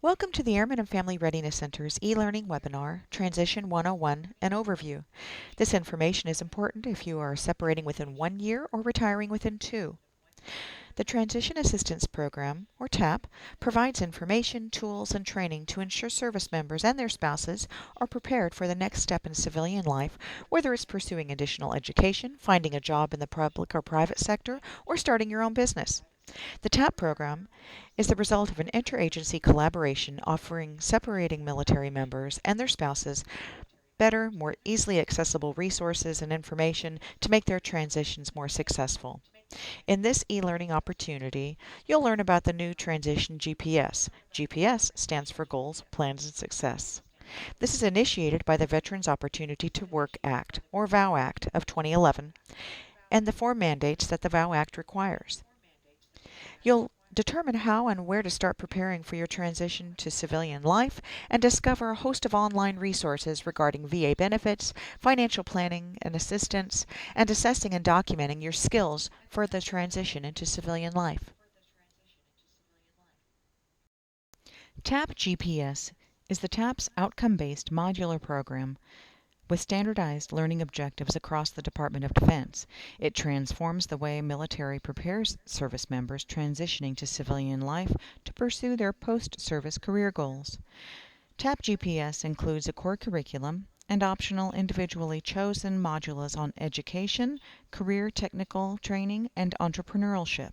Welcome to the Airmen and Family Readiness Center's e-learning webinar, Transition 101, an Overview. This information is important if you are separating within 1 year or retiring within 2. The Transition Assistance Program, or TAP, provides information, tools, and training to ensure service members and their spouses are prepared for the next step in civilian life, whether it's pursuing additional education, finding a job in the public or private sector, or starting your own business. The TAP program is the result of an interagency collaboration offering separating military members and their spouses better, more easily accessible resources and information to make their transitions more successful. In this e-learning opportunity, you'll learn about the new Transition GPS. GPS stands for Goals, Plans, and Success. This is initiated by the Veterans Opportunity to Work Act, or VOW Act, of 2011, and the 4 mandates that the VOW Act requires. You'll determine how and where to start preparing for your transition to civilian life and discover a host of online resources regarding VA benefits, financial planning and assistance, and assessing and documenting your skills for the transition into civilian life. TAP GPS is the TAP's outcome-based modular program with standardized learning objectives across the Department of Defense. It transforms the way military prepares service members transitioning to civilian life to pursue their post-service career goals. TAP GPS includes a core curriculum and optional individually chosen modules on education, career technical training, and entrepreneurship.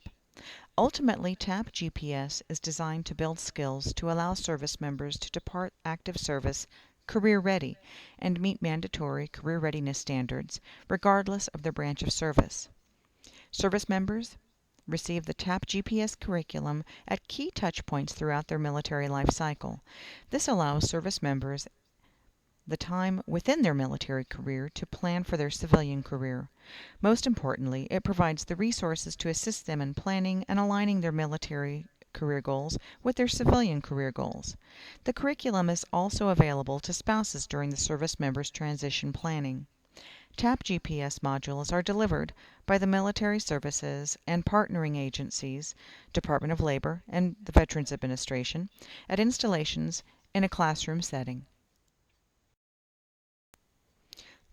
Ultimately, TAP GPS is designed to build skills to allow service members to depart active service career ready and meet mandatory career readiness standards, regardless of their branch of service. Service members receive the TAP GPS curriculum at key touch points throughout their military life cycle. This allows service members the time within their military career to plan for their civilian career. Most importantly, it provides the resources to assist them in planning and aligning their military career goals with their civilian career goals. The curriculum is also available to spouses during the service member's transition planning. TAP GPS modules are delivered by the military services and partnering agencies, Department of Labor and the Veterans Administration, at installations in a classroom setting.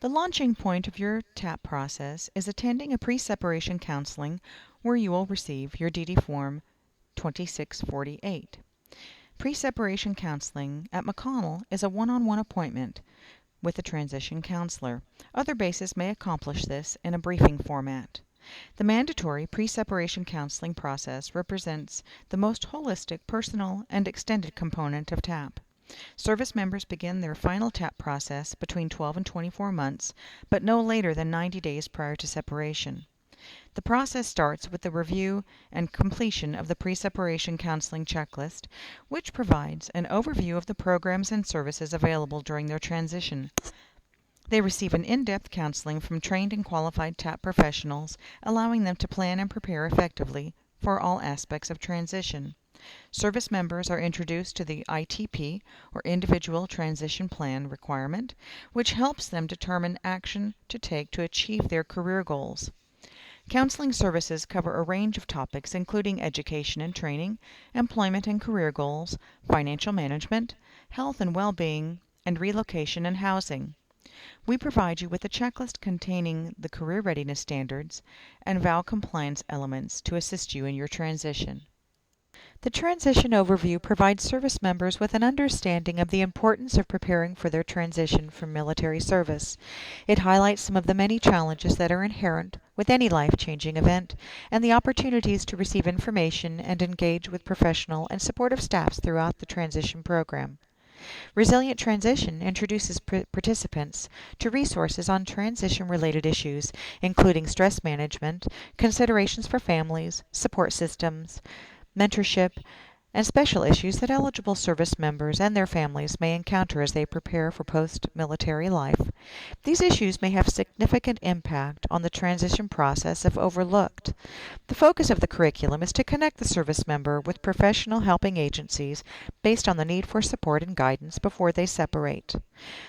The launching point of your TAP process is attending a pre-separation counseling where you will receive your DD Form 2648. Pre-separation counseling at McConnell is a one-on-one appointment with a transition counselor. Other bases may accomplish this in a briefing format. The mandatory pre-separation counseling process represents the most holistic, personal, and extended component of TAP. Service members begin their final TAP process between 12 and 24 months, but no later than 90 days prior to separation. The process starts with the review and completion of the pre-separation counseling checklist, which provides an overview of the programs and services available during their transition. They receive an in-depth counseling from trained and qualified TAP professionals, allowing them to plan and prepare effectively for all aspects of transition. Service members are introduced to the ITP, or Individual Transition Plan requirement, which helps them determine action to take to achieve their career goals. Counseling services cover a range of topics including education and training, employment and career goals, financial management, health and well-being, and relocation and housing. We provide you with a checklist containing the Career Readiness Standards and VOW compliance elements to assist you in your transition. The Transition Overview provides service members with an understanding of the importance of preparing for their transition from military service. It highlights some of the many challenges that are inherent with any life-changing event and the opportunities to receive information and engage with professional and supportive staffs throughout the transition program. Resilient Transition introduces participants to resources on transition-related issues, including stress management, considerations for families, support systems, mentorship, and special issues that eligible service members and their families may encounter as they prepare for post-military life. These issues may have significant impact on the transition process if overlooked. The focus of the curriculum is to connect the service member with professional helping agencies based on the need for support and guidance before they separate.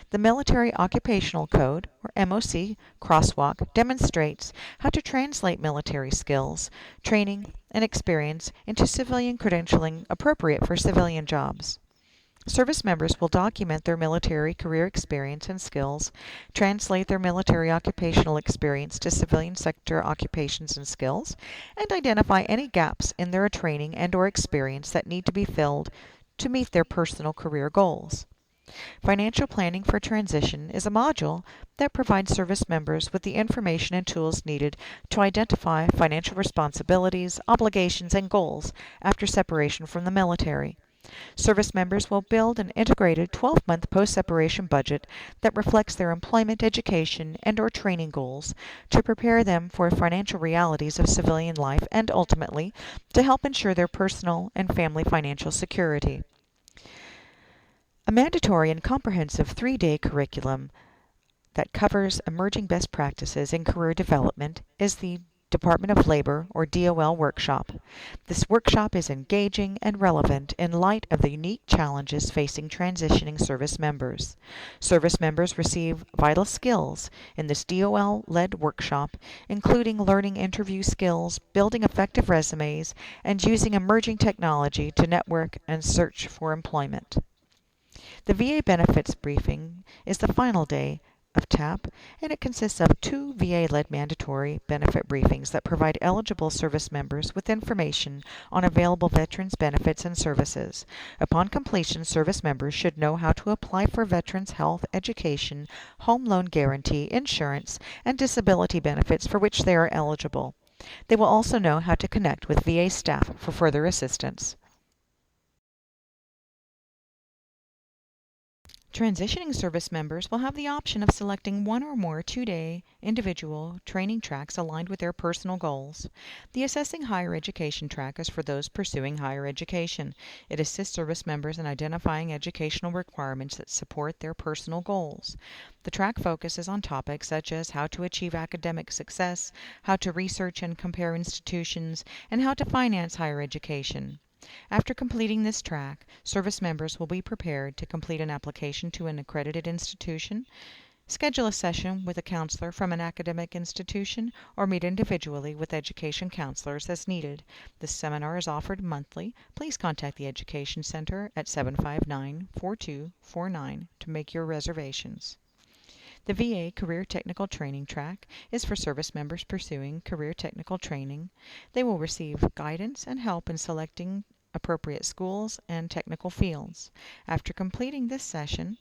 The Military Occupational Code, or MOC, crosswalk demonstrates how to translate military skills, training, and experience into civilian credentialing appropriate for civilian jobs. Service members will document their military career experience and skills, translate their military occupational experience to civilian sector occupations and skills, and identify any gaps in their training and/or experience that need to be filled to meet their personal career goals. Financial Planning for Transition is a module that provides service members with the information and tools needed to identify financial responsibilities, obligations, and goals after separation from the military. Service members will build an integrated 12-month post-separation budget that reflects their employment, education, and/or training goals to prepare them for financial realities of civilian life and ultimately to help ensure their personal and family financial security. A mandatory and comprehensive 3-day curriculum that covers emerging best practices in career development is the Department of Labor, or DOL, workshop. This workshop is engaging and relevant in light of the unique challenges facing transitioning service members. Service members receive vital skills in this DOL-led workshop, including learning interview skills, building effective resumes, and using emerging technology to network and search for employment. The VA benefits briefing is the final day of TAP, and it consists of 2 VA-led mandatory benefit briefings that provide eligible service members with information on available veterans benefits and services. Upon completion, service members should know how to apply for veterans health, education, home loan guarantee, insurance, and disability benefits for which they are eligible. They will also know how to connect with VA staff for further assistance. Transitioning service members will have the option of selecting one or more 2-day individual training tracks aligned with their personal goals. The Assessing Higher Education track is for those pursuing higher education. It assists service members in identifying educational requirements that support their personal goals. The track focuses on topics such as how to achieve academic success, how to research and compare institutions, and how to finance higher education. After completing this track, service members will be prepared to complete an application to an accredited institution, schedule a session with a counselor from an academic institution, or meet individually with education counselors as needed. This seminar is offered monthly. Please contact the Education Center at 759-4249 to make your reservations. The VA Career Technical Training track is for service members pursuing career technical training. They will receive guidance and help in selecting appropriate schools and technical fields. After completing this session,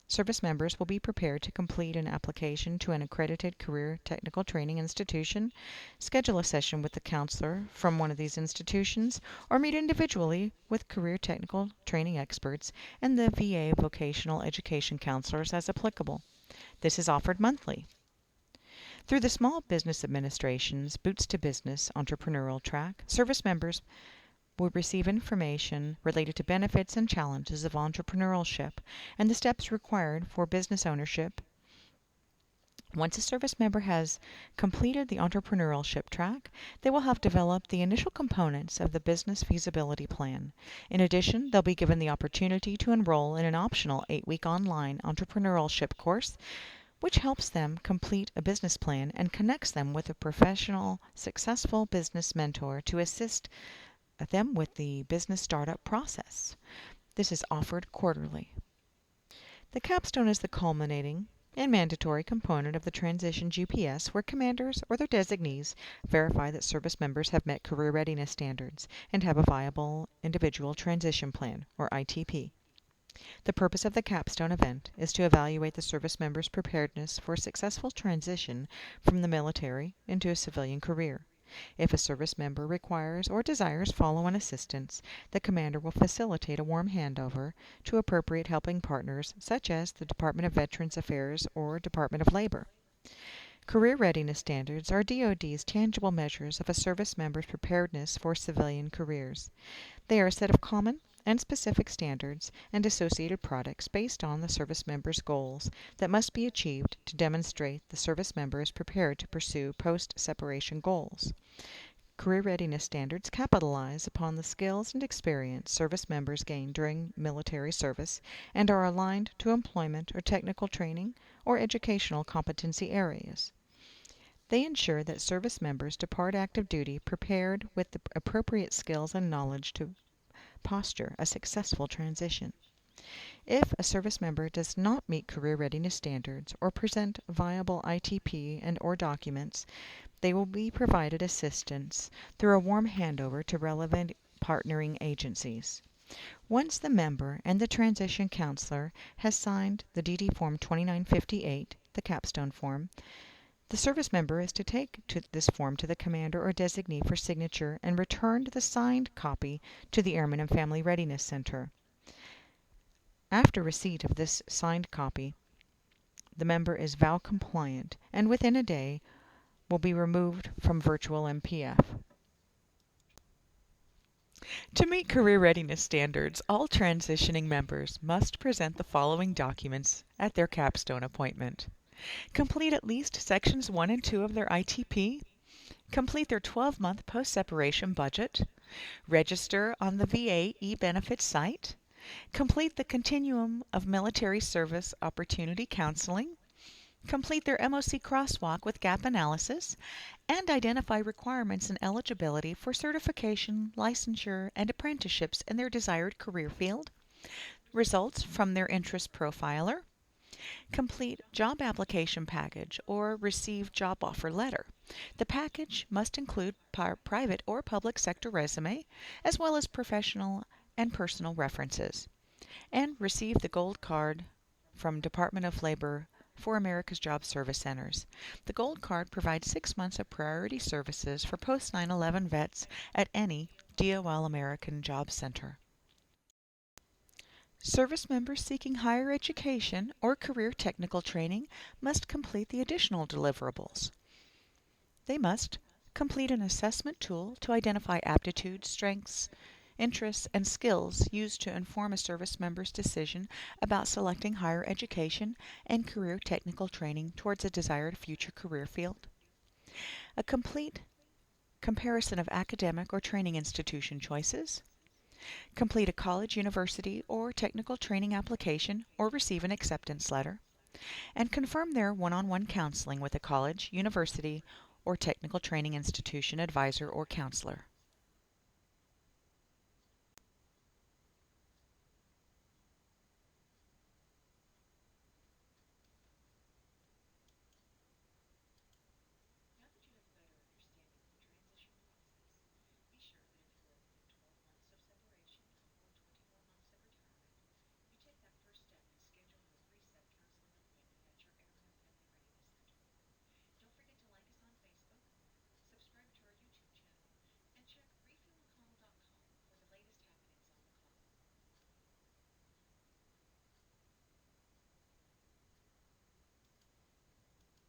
service members will be prepared to complete an application to an accredited career technical training institution, schedule a session with a counselor from one of these institutions, or meet individually with career technical training experts and the VA vocational education counselors as applicable. This is offered monthly. Through the Small Business Administration's Boots to Business entrepreneurial track, service members will receive information related to benefits and challenges of entrepreneurship and the steps required for business ownership. Once a service member has completed the entrepreneurship track, they will have developed the initial components of the business feasibility plan. In addition, they'll be given the opportunity to enroll in an optional 8-week online entrepreneurship course, which helps them complete a business plan and connects them with a professional, successful business mentor to assist them with the business startup process. This is offered quarterly. The capstone is the culminating and mandatory component of the transition GPS, where commanders or their designees verify that service members have met career readiness standards and have a viable individual transition plan, or ITP. The purpose of the capstone event is to evaluate the service member's preparedness for a successful transition from the military into a civilian career. If a service member requires or desires follow-on assistance, the commander will facilitate a warm handover to appropriate helping partners such as the Department of Veterans Affairs or Department of Labor. Career Readiness Standards are DoD's tangible measures of a service member's preparedness for civilian careers. They are a set of common and specific standards and associated products based on the service member's goals that must be achieved to demonstrate the service member is prepared to pursue post-separation goals. Career Readiness Standards capitalize upon the skills and experience service members gain during military service and are aligned to employment or technical training or educational competency areas. They ensure that service members depart active duty prepared with the appropriate skills and knowledge to posture a successful transition. If a service member does not meet career readiness standards or present viable ITP and/or documents, they will be provided assistance through a warm handover to relevant partnering agencies. Once the member and the transition counselor has signed the DD Form 2958, the capstone form, the service member is to take this form to the commander or designee for signature and return the signed copy to the Airmen and Family Readiness Center. After receipt of this signed copy, the member is VOW compliant and within a day will be removed from virtual MPF. To meet career readiness standards, all transitioning members must present the following documents at their capstone appointment. Complete at least Sections 1 and 2 of their ITP, complete their 12-month post-separation budget, register on the VA e-benefits site, complete the Continuum of Military Service Opportunity Counseling, complete their MOC crosswalk with gap analysis, and identify requirements and eligibility for certification, licensure, and apprenticeships in their desired career field, results from their interest profiler, complete job application package or receive job offer letter. The package must include private or public sector resume, as well as professional and personal references, and receive the gold card from Department of Labor for America's Job Service Centers. The gold card provides 6 months of priority services for post 9/11 vets at any DOL American Job Center. Service members seeking higher education or career technical training must complete the additional deliverables. They must complete an assessment tool to identify aptitudes, strengths, interests, and skills used to inform a service member's decision about selecting higher education and career technical training towards a desired future career field. A complete comparison of academic or training institution choices. Complete a college, university, or technical training application or receive an acceptance letter. And confirm their one-on-one counseling with a college, university, or technical training institution advisor or counselor.